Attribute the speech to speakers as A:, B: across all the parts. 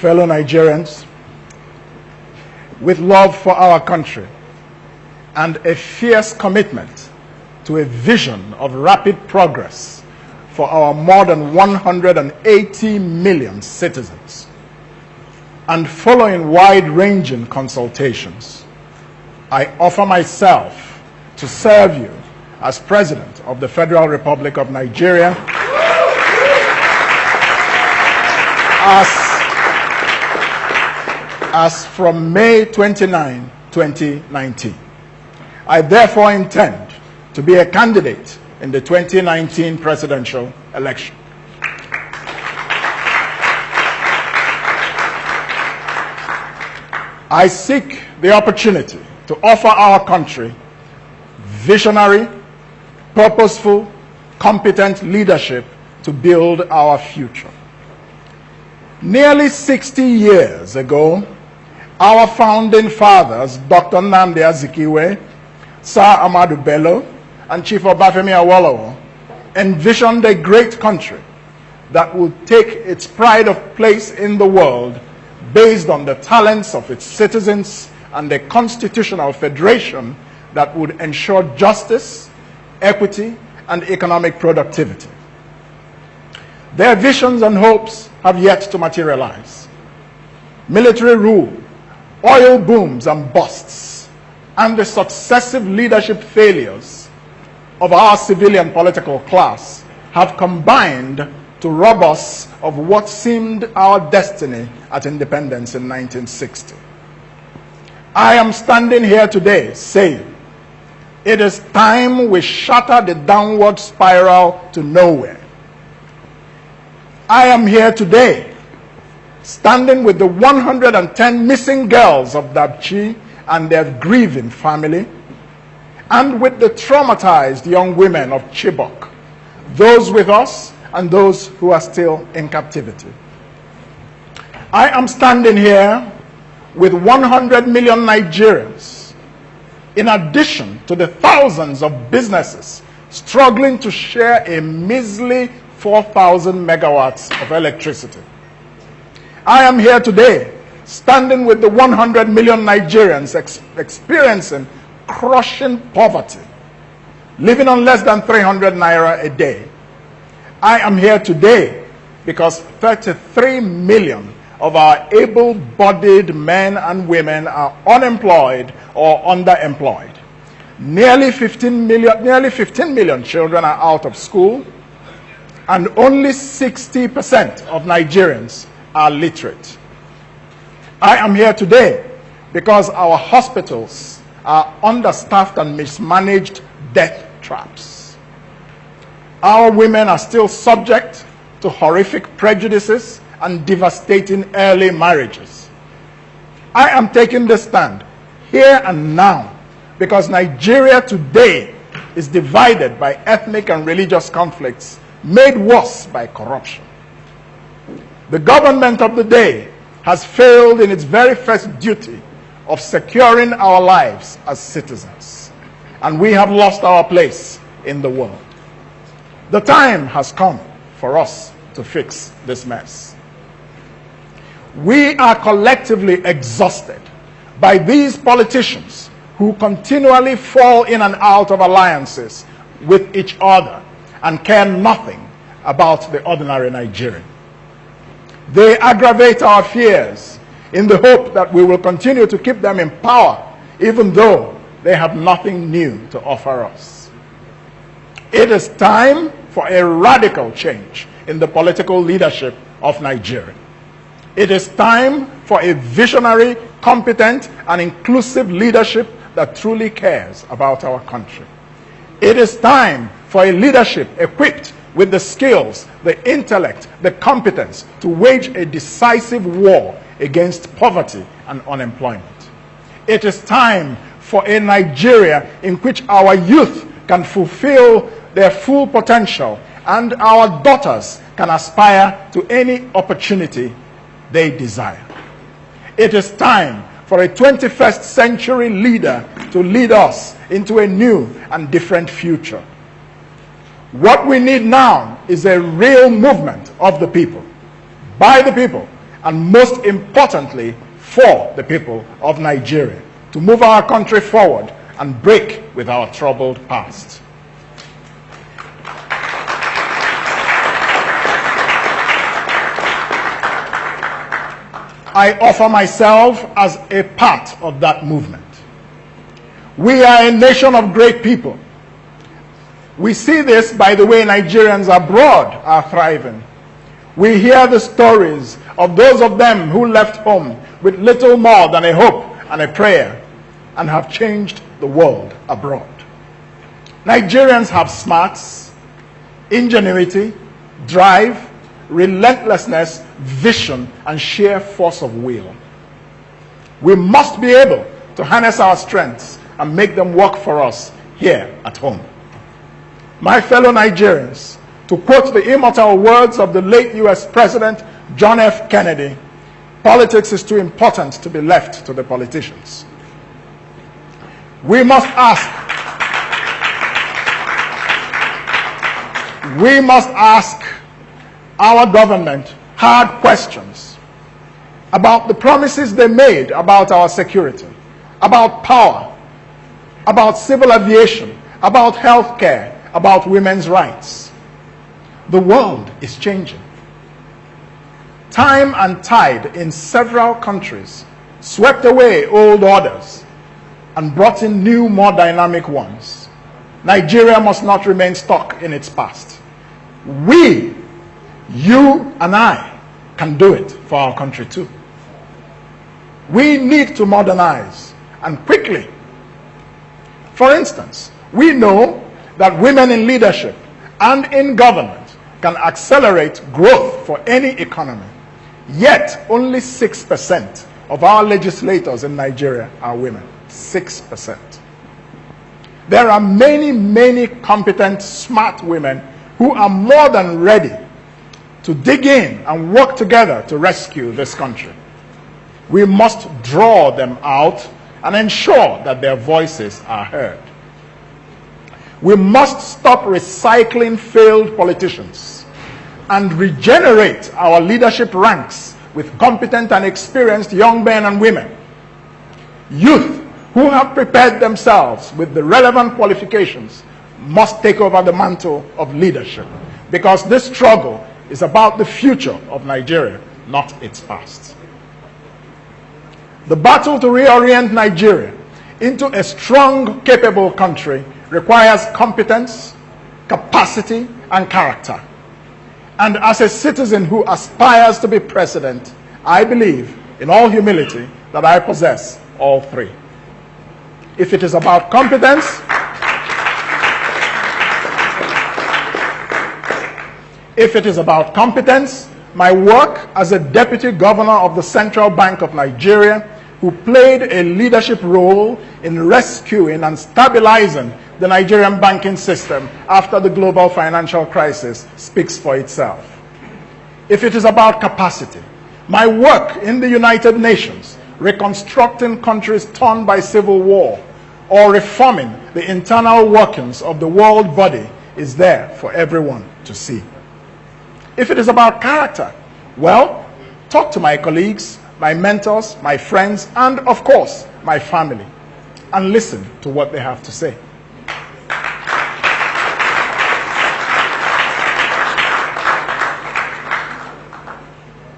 A: Fellow Nigerians, with love for our country and a fierce commitment to a vision of rapid progress for our more than 180 million citizens, and following wide-ranging consultations, I offer myself to serve you as President of the Federal Republic of Nigeria as from May 29, 2019. I therefore intend to be a candidate in the 2019 presidential election. I seek the opportunity to offer our country visionary, purposeful, competent leadership to build our future. Nearly 60 years ago, our founding fathers, Dr. Nnamdi Azikiwe, Sir Ahmadu Bello, and Chief Obafemi Awolowo, envisioned a great country that would take its pride of place in the world based on the talents of its citizens and a constitutional federation that would ensure justice, equity, and economic productivity. Their visions and hopes have yet to materialize. Military rule, oil booms and busts, and the successive leadership failures of our civilian political class have combined to rob us of what seemed our destiny at independence in 1960. I am standing here today saying, it is time we shatter the downward spiral to nowhere. I am here today standing with the 110 missing girls of Dabchi and their grieving family, and with the traumatized young women of Chibok, those with us and those who are still in captivity. I am standing here with 100 million Nigerians, in addition to the thousands of businesses struggling to share a measly 4,000 megawatts of electricity. I am here today standing with the 100 million Nigerians experiencing crushing poverty, living on less than 300 naira a day. I am here today because 33 million of our able-bodied men and women are unemployed or underemployed. Nearly 15 million children are out of school, and only 60% of Nigerians are literate. I am here today because our hospitals are understaffed and mismanaged death traps. Our women are still subject to horrific prejudices and devastating early marriages. I am taking this stand here and now because Nigeria today is divided by ethnic and religious conflicts made worse by corruption. The government of the day has failed in its very first duty of securing our lives as citizens, and we have lost our place in the world. The time has come for us to fix this mess. We are collectively exhausted by these politicians who continually fall in and out of alliances with each other and care nothing about the ordinary Nigerian. They aggravate our fears in the hope that we will continue to keep them in power, even though they have nothing new to offer us. It is time for a radical change in the political leadership of Nigeria. It is time for a visionary, competent, and inclusive leadership that truly cares about our country. It is time for a leadership equipped with the skills the intellect, the competence to wage a decisive war against poverty and unemployment. It is time for a Nigeria in which our youth can fulfill their full potential and our daughters can aspire to any opportunity they desire. It is time for a 21st century leader to lead us into a new and different future. What we need now is a real movement of the people, by the people, and most importantly, for the people of Nigeria, to move our country forward and break with our troubled past. I offer myself as a part of that movement. We are a nation of great people. We see this by the way Nigerians abroad are thriving. We hear the stories of those of them who left home with little more than a hope and a prayer and have changed the world abroad. Nigerians have smarts, ingenuity, drive, relentlessness, vision, and sheer force of will. We must be able to harness our strengths and make them work for us here at home. My fellow Nigerians, to quote the immortal words of the late US President John F. Kennedy, politics is too important to be left to the politicians. We must ask our government hard questions about the promises they made about our security, about power, about civil aviation, about health care, about women's rights. The world is changing. Time and tide in several countries swept away old orders and brought in new, more dynamic ones. Nigeria must not remain stuck in its past. We, you and I, can do it for our country too. We need to modernize, and quickly. For instance, we know that women in leadership and in government can accelerate growth for any economy. Yet, only 6% of our legislators in Nigeria are women. 6%. There are many, many competent, smart women who are more than ready to dig in and work together to rescue this country. We must draw them out and ensure that their voices are heard. We must stop recycling failed politicians and regenerate our leadership ranks with competent and experienced young men and women. Youth who have prepared themselves with the relevant qualifications must take over the mantle of leadership, because this struggle is about the future of Nigeria, not its past. The battle to reorient Nigeria into a strong, capable country requires competence, capacity, and character. And as a citizen who aspires to be president, I believe, in all humility, that I possess all three. If it is about competence, my work as a deputy governor of the Central Bank of Nigeria, who played a leadership role in rescuing and stabilizing the Nigerian banking system after the global financial crisis, speaks for itself. If it is about capacity, my work in the United Nations, reconstructing countries torn by civil war, or reforming the internal workings of the world body, is there for everyone to see. If it is about character, well, talk to my colleagues, my mentors, my friends, and of course, my family, and listen to what they have to say.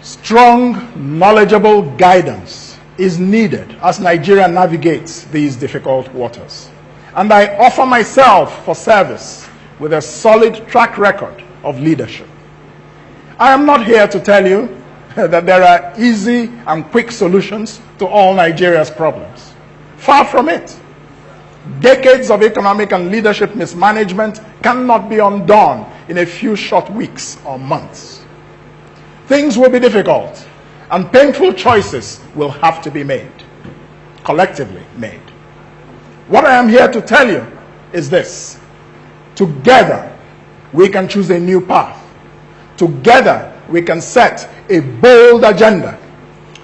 A: Strong, knowledgeable guidance is needed as Nigeria navigates these difficult waters. And I offer myself for service with a solid track record of leadership. I am not here to tell you that there are easy and quick solutions to all Nigeria's problems. Far from it. Decades of economic and leadership mismanagement cannot be undone in a few short weeks or months. Things will be difficult, and painful choices will have to be made, collectively made. What I am here to tell you is this: together we can choose a new path. Together we can set a bold agenda.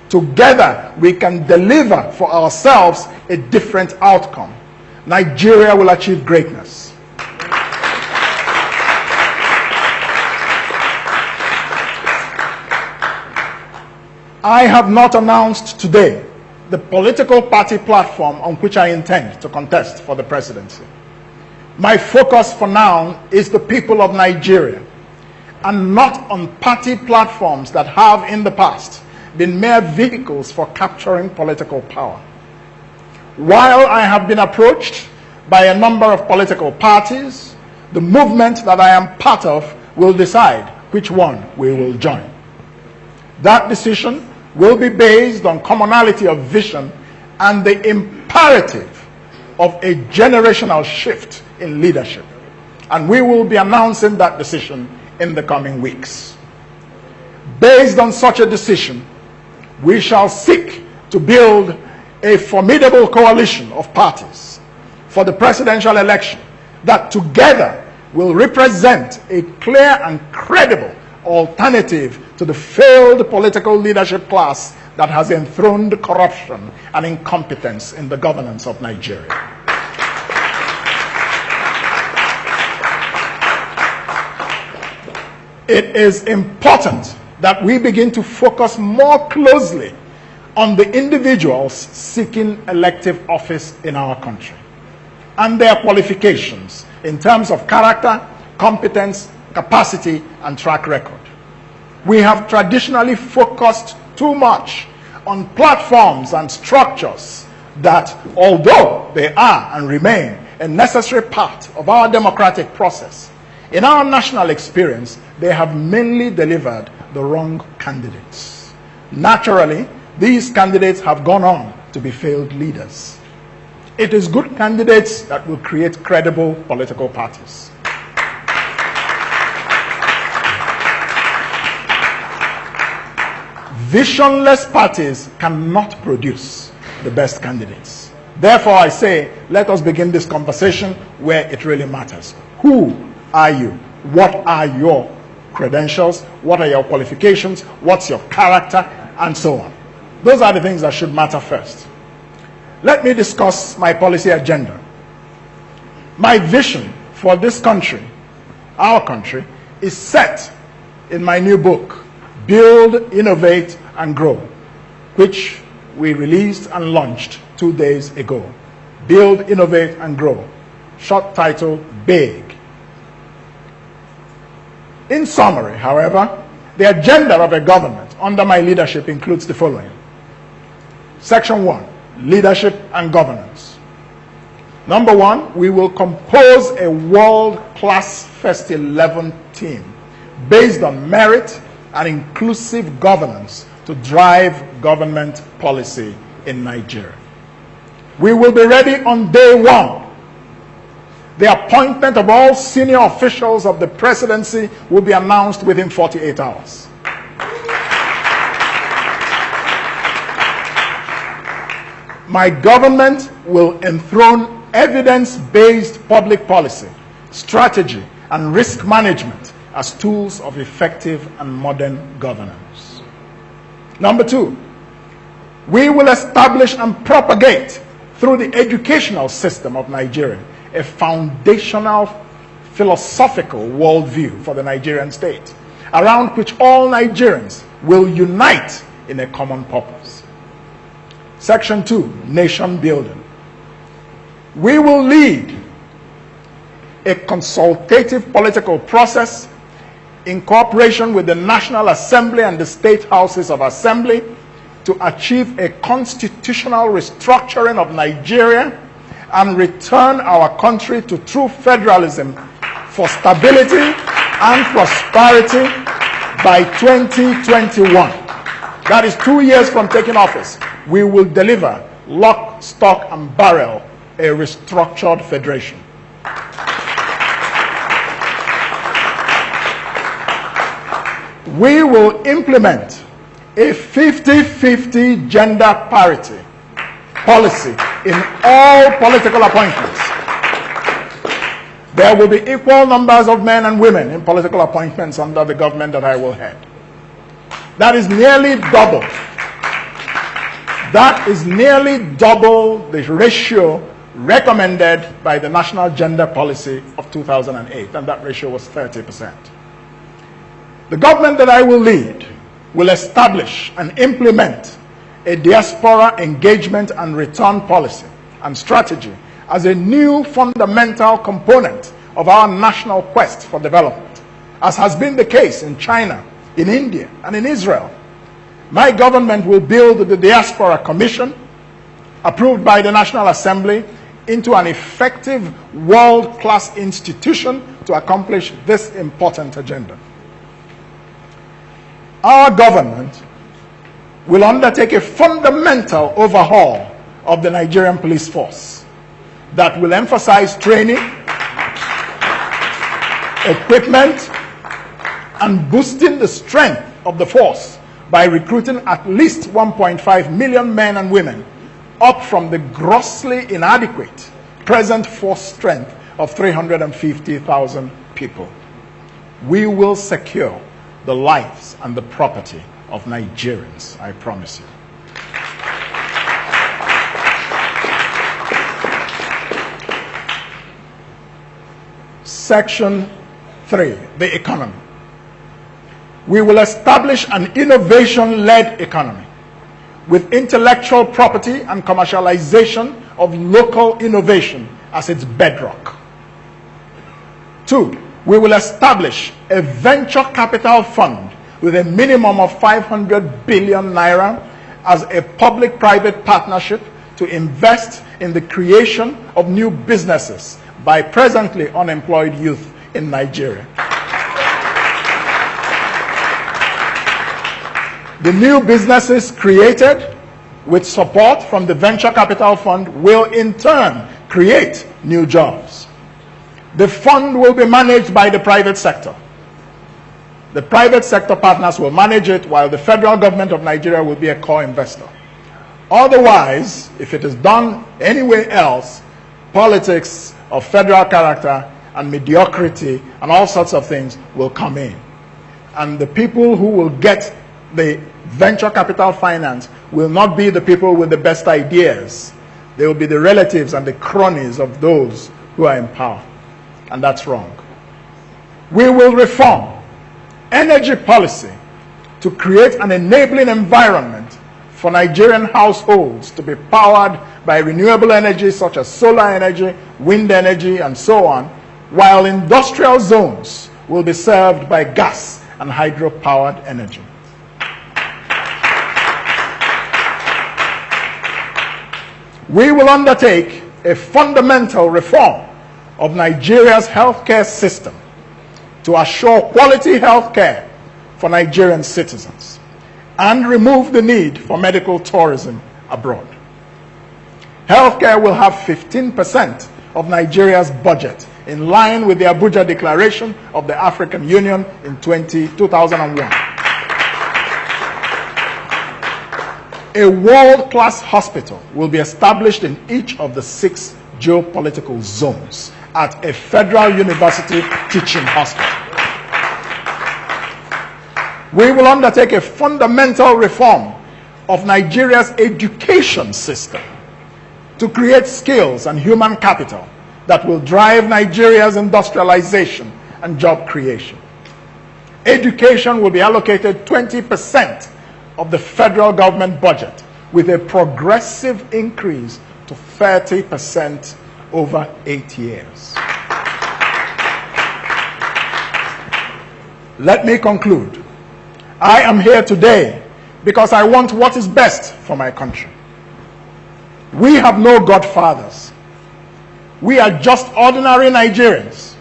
A: Together we can deliver for ourselves a different outcome. Nigeria will achieve greatness. I have not announced today the political party platform on which I intend to contest for the presidency. My focus for now is the people of Nigeria, and not on party platforms that have in the past been mere vehicles for capturing political power. While I have been approached by a number of political parties, the movement that I am part of will decide which one we will join. That decision will be based on commonality of vision and the imperative of a generational shift in leadership. And we will be announcing that decision in the coming weeks. Based on such a decision, we shall seek to build a formidable coalition of parties for the presidential election that together will represent a clear and credible alternative to the failed political leadership class that has enthroned corruption and incompetence in the governance of Nigeria. It is important that we begin to focus more closely on the individuals seeking elective office in our country and their qualifications in terms of character, competence, capacity, and track record. We have traditionally focused too much on platforms and structures that, although they are and remain a necessary part of our democratic process, in our national experience, they have mainly delivered the wrong candidates. Naturally, these candidates have gone on to be failed leaders. It is good candidates that will create credible political parties. Visionless parties cannot produce the best candidates. Therefore, I say, let us begin this conversation where it really matters. Who are you? What are your credentials? What are your qualifications? What's your character? And so on. Those are the things that should matter first. Let me discuss my policy agenda. My vision for this country, our country, is set in my new book, Build, Innovate, and Grow, which we released and launched 2 days ago. Build, Innovate, and Grow. Short title, BIG. In summary, however, the agenda of a government under my leadership includes the following. Section 1, leadership and governance. Number 1, we will compose a world-class first 11 team based on merit and inclusive governance to drive government policy in Nigeria. We will be ready on day 1. The appointment of all senior officials of the presidency will be announced within 48 hours. My government will enthrone evidence-based public policy, strategy, and risk management as tools of effective and modern governance. Number 2, we will establish and propagate through the educational system of Nigeria a foundational philosophical worldview for the Nigerian state, around which all Nigerians will unite in a common purpose. Section 2, nation building. We will lead a consultative political process in cooperation with the National Assembly and the state houses of assembly to achieve a constitutional restructuring of Nigeria and return our country to true federalism for stability and prosperity by 2021. That is 2 years from taking office. We will deliver lock, stock, and barrel a restructured federation. We will implement a 50-50 gender parity policy in all political appointments. There will be equal numbers of men and women in political appointments under the government that I will head. That is nearly double. That is nearly double the ratio recommended by the National Gender Policy of 2008, and that ratio was 30%. The government that I will lead will establish and implement a diaspora engagement and return policy and strategy as a new fundamental component of our national quest for development, as has been the case in China, in India, and in Israel. My government will build the Diaspora Commission, approved by the National Assembly, into an effective world-class institution to accomplish this important agenda. Our government will undertake a fundamental overhaul of the Nigerian police force that will emphasize training, equipment, and boosting the strength of the force by recruiting at least 1.5 million men and women, up from the grossly inadequate present force strength of 350,000 people. We will secure the lives and the property of Nigerians, I promise you. Section 3, the economy. We will establish an innovation-led economy with intellectual property and commercialization of local innovation as its bedrock. 2, we will establish a venture capital fund with a minimum of 500 billion naira as a public-private partnership to invest in the creation of new businesses by presently unemployed youth in Nigeria. The new businesses created with support from the Venture Capital Fund will in turn create new jobs. The fund will be managed by the private sector. The private sector partners will manage it, while the federal government of Nigeria will be a core investor. Otherwise, if it is done anywhere else, politics of federal character and mediocrity and all sorts of things will come in. And the people who will get the venture capital finance will not be the people with the best ideas. They will be the relatives and the cronies of those who are in power. And that's wrong. We will reform energy policy to create an enabling environment for Nigerian households to be powered by renewable energy such as solar energy, wind energy, and so on, while industrial zones will be served by gas and hydro-powered energy. We will undertake a fundamental reform of Nigeria's healthcare system to assure quality healthcare for Nigerian citizens and remove the need for medical tourism abroad. Healthcare will have 15% of Nigeria's budget, in line with the Abuja Declaration of the African Union in 2001. A world-class hospital will be established in each of the 6 geopolitical zones at a federal university teaching hospital. We will undertake a fundamental reform of Nigeria's education system to create skills and human capital that will drive Nigeria's industrialization and job creation. Education will be allocated 20% of the federal government budget, with a progressive increase to 30% over 8 years. Let me conclude. I am here today because I want what is best for my country. We have no godfathers. We are just ordinary Nigerians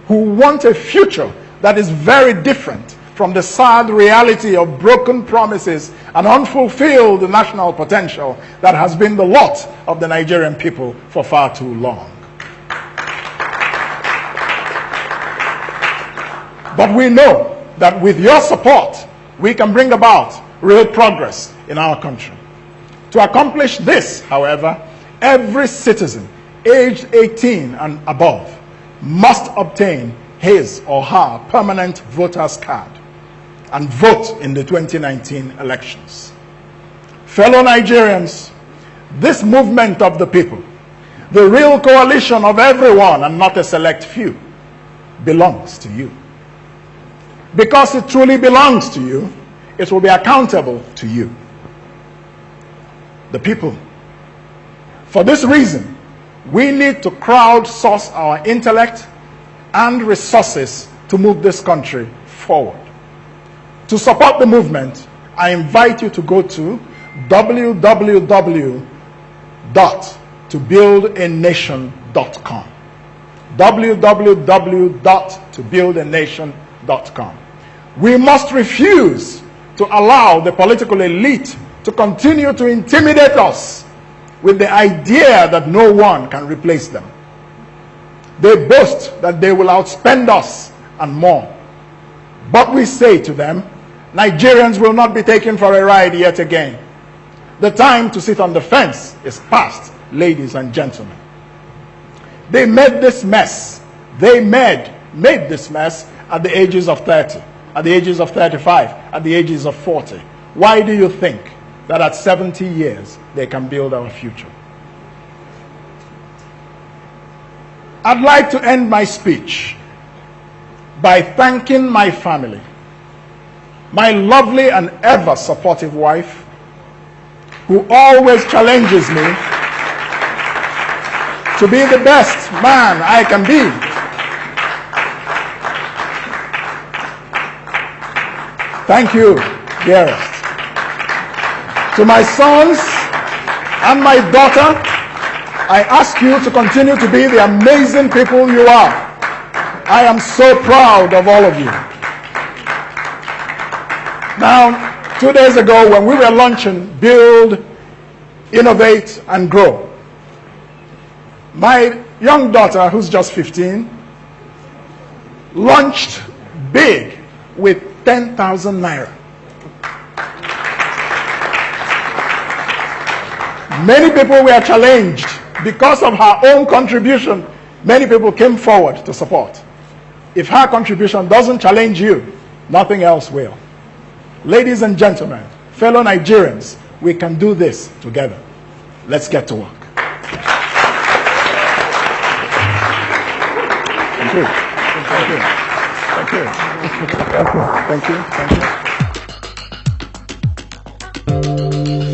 A: who want a future that is very different from the sad reality of broken promises and unfulfilled national potential that has been the lot of the Nigerian people for far too long. But we know that with your support, we can bring about real progress in our country. To accomplish this, however, every citizen aged 18 and above must obtain his or her permanent voter's card and vote in the 2019 elections. Fellow Nigerians, this movement of the people, the real coalition of everyone and not a select few, belongs to you. Because it truly belongs to you, it will be accountable to you, the people. For this reason, we need to crowdsource our intellect and resources to move this country forward. To support the movement, I invite you to go to www.tobuildanation.com. www.tobuildanation.com. We must refuse to allow the political elite to continue to intimidate us with the idea that no one can replace them. They boast that they will outspend us and more. But we say to them, Nigerians will not be taken for a ride yet again. The time to sit on the fence is past, ladies and gentlemen. They made this mess. They made this mess at the ages of 30, at the ages of 35, at the ages of 40. Why do you think that at 70 years they can build our future? I'd like to end my speech by thanking my family, my lovely and ever supportive wife, who always challenges me to be the best man I can be. Thank you, dearest. To my sons and my daughter, I ask you to continue to be the amazing people you are. I am so proud of all of you. Now, 2 days ago when we were launching Build, Innovate, and Grow, my young daughter, who's just 15, launched big with 10,000 naira. Many people were challenged because of her own contribution. Many people came forward to support. If her contribution doesn't challenge you, nothing else will. Ladies and gentlemen, fellow Nigerians, we can do this together. Let's get to work. Thank you. Thank you. Thank you. Thank you. Thank you. Thank you.